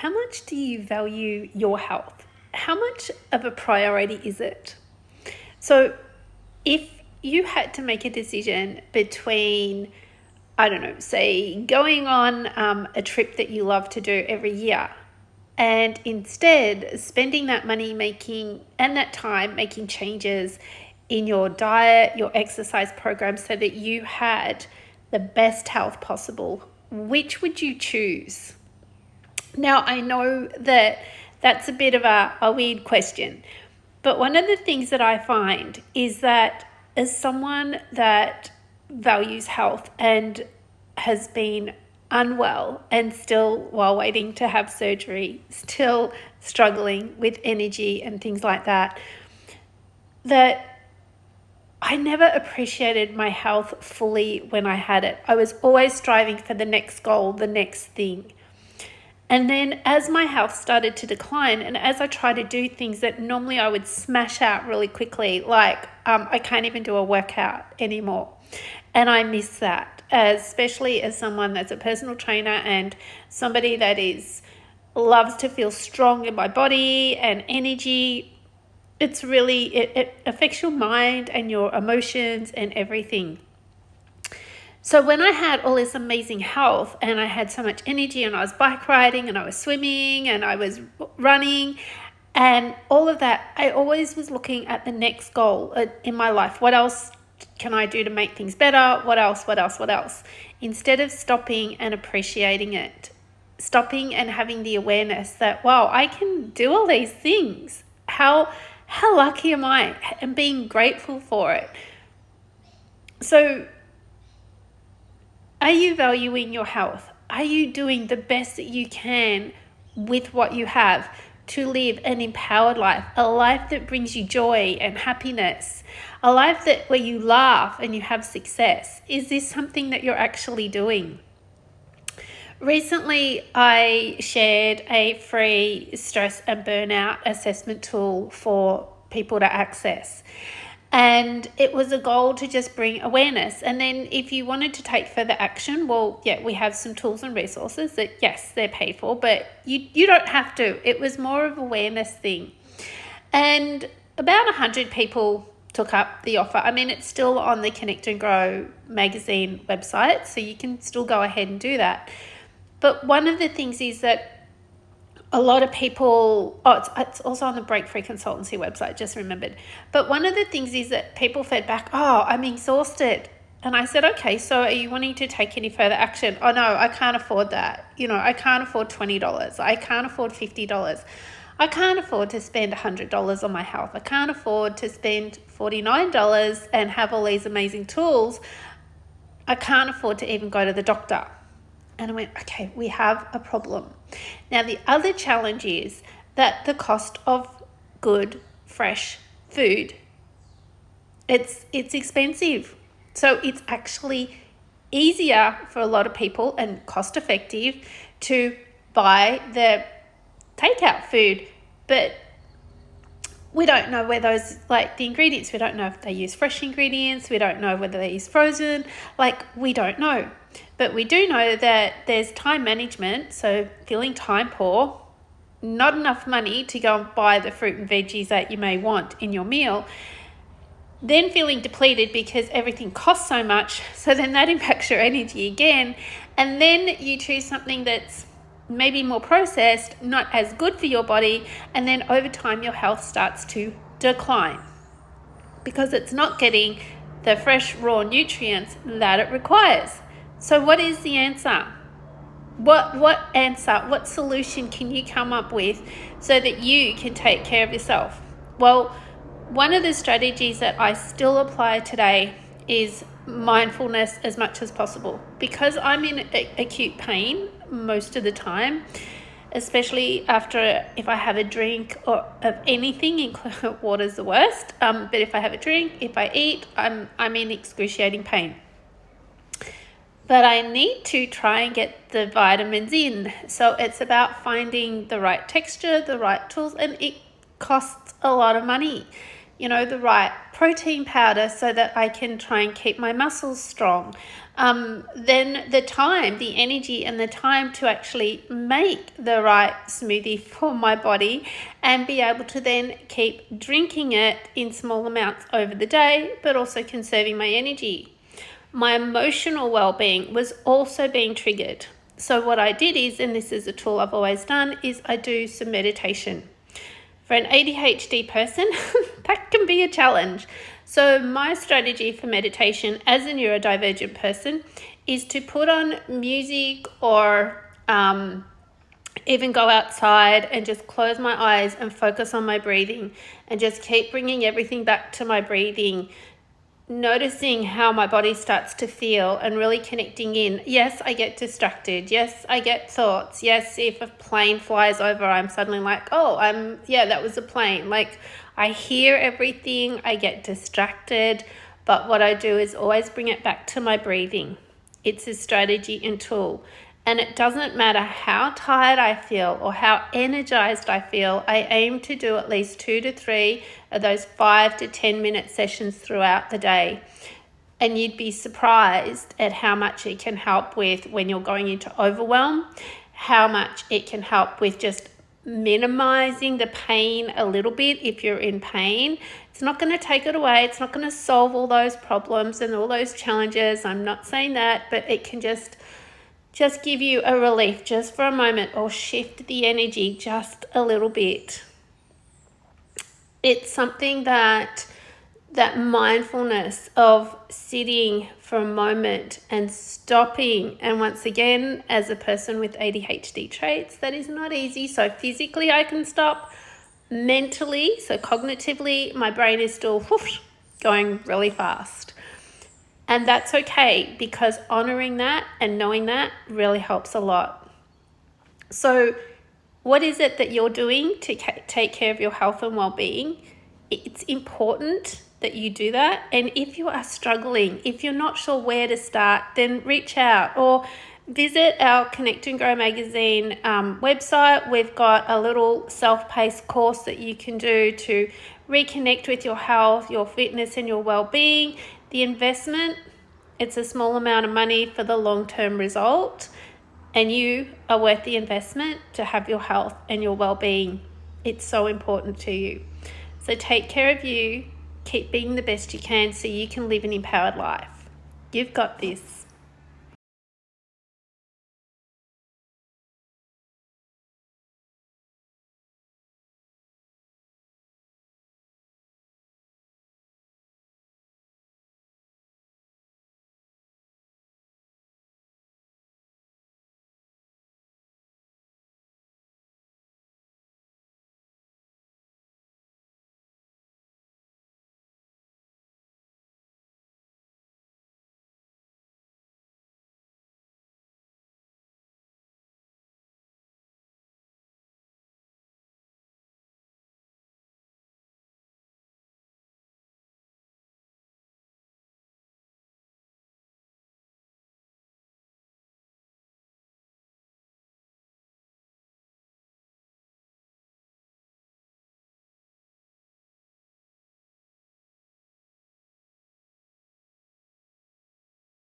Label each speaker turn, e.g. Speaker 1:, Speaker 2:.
Speaker 1: how much do you value your health? How much of a priority is it? So if you had to make a decision between, I don't know, say going on a trip that you love to do every year, and instead spending that money that time making changes in your diet, your exercise program, so that you had the best health possible, which would you choose? Now, I know that that's a bit of a weird question, but one of the things that I find is that as someone that values health and has been unwell and still, while waiting to have surgery, still struggling with energy and things like that, that I never appreciated my health fully when I had it. I was always striving for the next goal, the next thing. And then as my health started to decline, and as I tried to do things that normally I would smash out really quickly, like I can't even do a workout anymore. And I miss that, especially as someone that's a personal trainer and somebody that loves to feel strong in my body and energy. It's really, it affects your mind and your emotions and everything. So when I had all this amazing health and I had so much energy and I was bike riding and I was swimming and I was running and all of that, I always was looking at the next goal in my life. What else can I do to make things better? What else? Instead of stopping and appreciating it, stopping and having the awareness that, wow, I can do all these things. How lucky am I? And being grateful for it. So are you valuing your health? Are you doing the best that you can with what you have to live an empowered life, a life that brings you joy and happiness, a life where you laugh and you have success? Is this something that you're actually doing? Recently, I shared a free stress and burnout assessment tool for people to access. And it was a goal to just bring awareness. And then if you wanted to take further action, well, yeah, we have some tools and resources that, yes, they're paid for, but you don't have to. It was more of an awareness thing. And about 100 people took up the offer. I mean, it's still on the Connect and Grow magazine website, so you can still go ahead and do that. But one of the things is that a lot of people, it's also on the Break Free Consultancy website, just remembered. But one of the things is that people fed back, I'm exhausted. And I said, okay, so are you wanting to take any further action? Oh, no, I can't afford that. I can't afford $20. I can't afford $50. I can't afford to spend $100 on my health. I can't afford to spend $49 and have all these amazing tools. I can't afford to even go to the doctor. And I went, okay, we have a problem. Now, the other challenge is that the cost of good, fresh food, it's expensive. So it's actually easier for a lot of people and cost effective to buy the takeout food. But we don't know where those, the ingredients, we don't know if they use fresh ingredients. We don't know whether they use frozen. We don't know. But we do know that there's time management, so feeling time poor, not enough money to go and buy the fruit and veggies that you may want in your meal, then feeling depleted because everything costs so much, so then that impacts your energy again, and then you choose something that's maybe more processed, not as good for your body, and then over time your health starts to decline because it's not getting the fresh raw nutrients that it requires. So what is the answer? What solution can you come up with so that you can take care of yourself? Well, one of the strategies that I still apply today is mindfulness as much as possible. Because I'm in acute pain most of the time, especially if I have a drink or of anything, water's the worst. But if I have a drink, if I eat, I'm in excruciating pain. But I need to try and get the vitamins in. So it's about finding the right texture, the right tools, and it costs a lot of money the right protein powder so that I can try and keep my muscles strong. Then the energy and the time to actually make the right smoothie for my body and be able to then keep drinking it in small amounts over the day, but also conserving my energy. My emotional well-being was also being triggered. So what I did is, and this is a tool I've always done, is I do some meditation. For an ADHD person, that can be a challenge. So my strategy for meditation as a neurodivergent person is to put on music or even go outside and just close my eyes and focus on my breathing and just keep bringing everything back to my breathing, noticing how my body starts to feel and really connecting in. Yes, I get distracted. Yes, I get thoughts. Yes, if a plane flies over, I'm suddenly like, that was a plane. Like, I hear everything, I get distracted, but what I do is always bring it back to my breathing. It's a strategy and tool. And it doesn't matter how tired I feel or how energized I feel, I aim to do at least 2 to 3 of those 5 to 10 minute sessions throughout the day. And you'd be surprised at how much it can help with when you're going into overwhelm, how much it can help with just minimizing the pain a little bit if you're in pain. It's not going to take it away. It's not going to solve all those problems and all those challenges. I'm not saying that, but it can just give you a relief just for a moment or shift the energy just a little bit. It's something that mindfulness of sitting for a moment and stopping. And once again, as a person with ADHD traits, that is not easy. So physically I can stop. Mentally, so cognitively, my brain is still going really fast. And that's okay, because honoring that and knowing that really helps a lot. So what is it that you're doing to take care of your health and well-being? It's important that you do that. And if you are struggling, if you're not sure where to start, then reach out or visit our Connect and Grow magazine website. We've got a little self-paced course that you can do to reconnect with your health, your fitness, and your well-being. The investment, it's a small amount of money for the long-term result, and you are worth the investment to have your health and your well-being. It's so important to you. So take care of you, keep being the best you can so you can live an empowered life. You've got this.